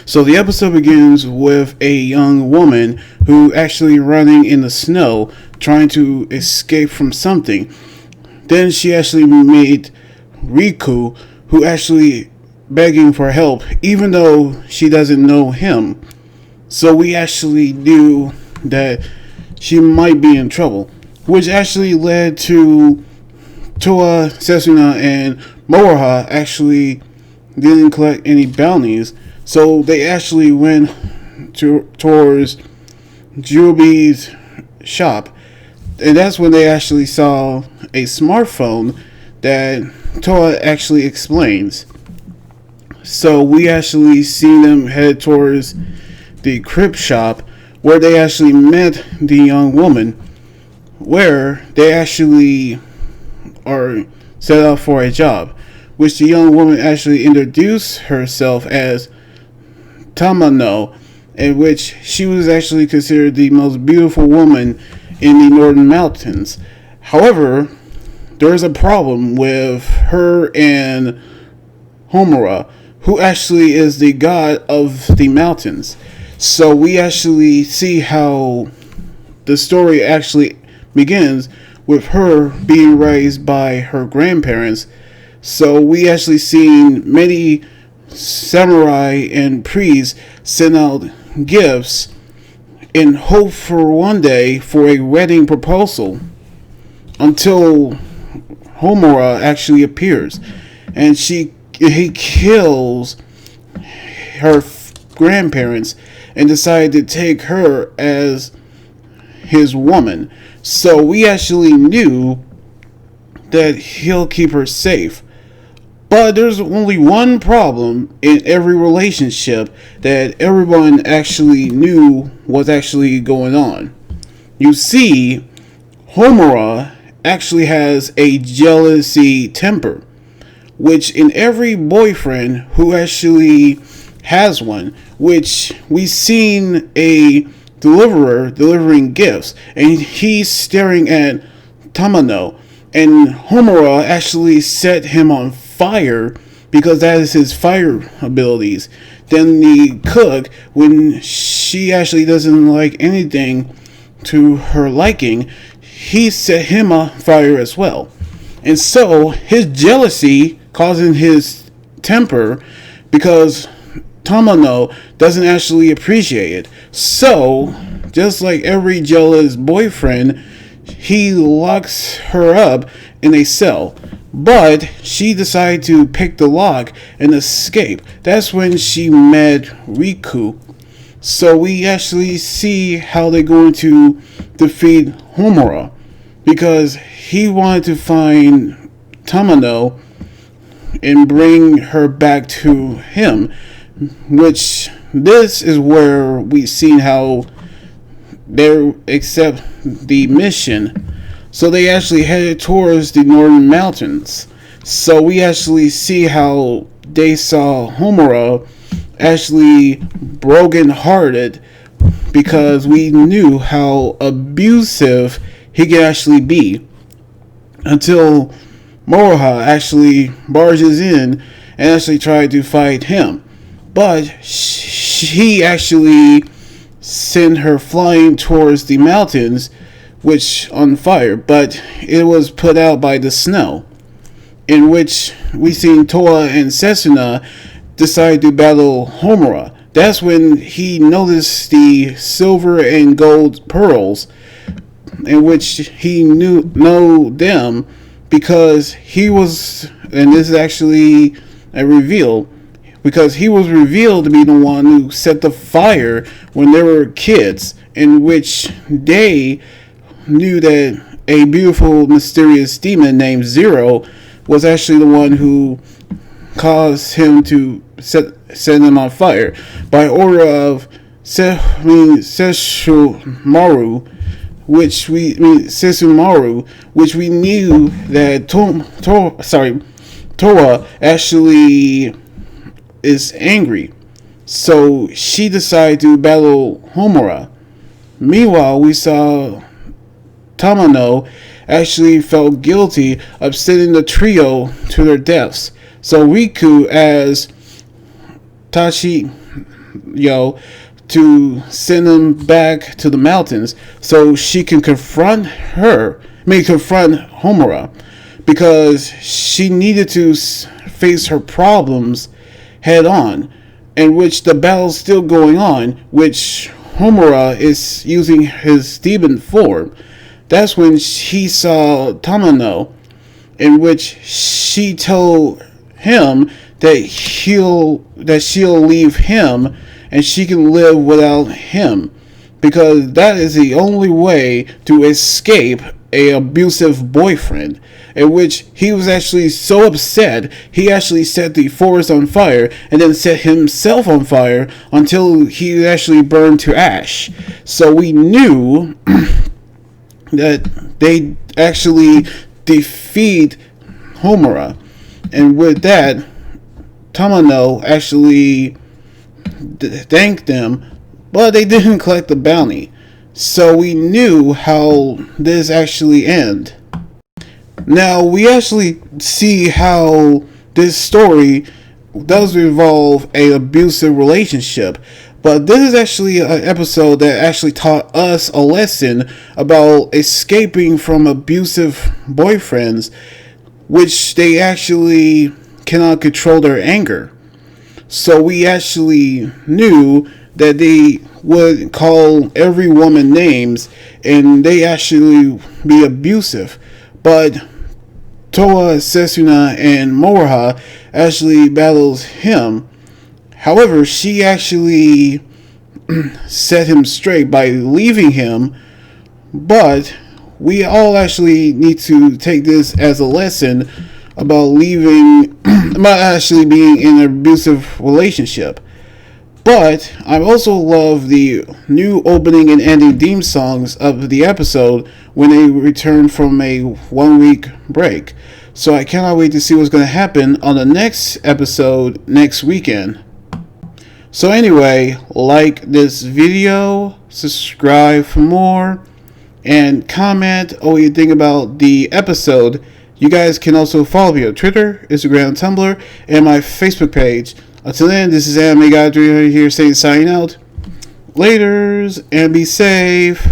So the episode begins with a young woman who actually running in the snow, trying to escape from something. Then she actually meet Riku, who actually begging for help, even though she doesn't know him. So we actually knew that she might be in trouble, which actually led to Toa, Setsuna, and Moraha actually didn't collect any bounties, so they actually went towards Jubi's shop, and that's when they actually saw a smartphone that Toa actually explains. So we actually see them head towards the crypt shop where they actually met the young woman, where they actually are set up for a job, which the young woman actually introduced herself as Tamano, in which she was actually considered the most beautiful woman in the Northern Mountains. However, there's a problem with her and Homura, who actually is the god of the mountains. So we actually see how the story actually begins with her being raised by her grandparents. So we actually seen many samurai and priests send out gifts in hope for one day for a wedding proposal, until Homura actually appears, and he kills her grandparents and decided to take her as his woman. So we actually knew that he'll keep her safe. But there's only one problem in every relationship that everyone actually knew was actually going on. You see, Homura actually has a jealousy temper, which in every boyfriend who actually has one, which we've seen a deliverer delivering gifts, and he's staring at Tamano, and Homura actually set him on fire because that is his fire abilities. Then the cook, when she actually doesn't like anything to her liking, he set him on fire as well. And so his jealousy causing his temper, because Tamano doesn't actually appreciate it. So, just like every jealous boyfriend, he locks her up in a cell. But she decided to pick the lock and escape. That's when she met Riku. So we actually see how they're going to defeat Homura, because he wanted to find Tamano and bring her back to him, which this is where we've seen how they accept the mission. So they actually headed towards the Northern Mountains. So we actually see how they saw Homura actually broken hearted, because we knew how abusive he could actually be, until Moraha actually barges in and actually tried to fight him. But she actually sent her flying towards the mountains, which on fire, but it was put out by the snow, in which we seen Toa and Setsuna decide to battle Homura. That's when he noticed the silver and gold pearls, in which he know them, because he was, and this is actually a reveal, because he was revealed to be the one who set the fire when they were kids, in which they knew that a beautiful, mysterious demon named Zero was actually the one who caused him to set them on fire by order of Sesshomaru, Sesumaru, which we knew that Toa actually is angry. So she decided to battle Homura. Meanwhile, we saw Tamano actually felt guilty of sending the trio to their deaths. So Riku, as Tachi, to send him back to the mountains so she can confront Homura, because she needed to face her problems head on, in which the battle's still going on, which Homura is using his demon form. That's when she saw Tamano, in which she told him that she'll leave him and she can live without him, because that is the only way to escape a abusive boyfriend, in which he was actually so upset he actually set the forest on fire and then set himself on fire until he actually burned to ash. So we knew that they actually defeat Homura, and with that, Tamano actually thanked them, but they didn't collect the bounty. So we knew how this actually ended. Now we actually see how this story does involve an abusive relationship, but this is actually an episode that actually taught us a lesson about escaping from abusive boyfriends, which they actually cannot control their anger. So we actually knew that they would call every woman names and they actually be abusive. But Toa, Setsuna, and Moroha actually battles him. However, she actually set him straight by leaving him. But we all actually need to take this as a lesson about about actually being in an abusive relationship. But I also love the new opening and ending theme songs of the episode when they return from a 1 week break. So I cannot wait to see what's going to happen on the next episode next weekend. So anyway, like this video, subscribe for more, and comment what you think about the episode. You guys can also follow me on Twitter, Instagram, Tumblr, and my Facebook page. Until then, this is Anime Guy 300 here saying signing out. Laters, and be safe.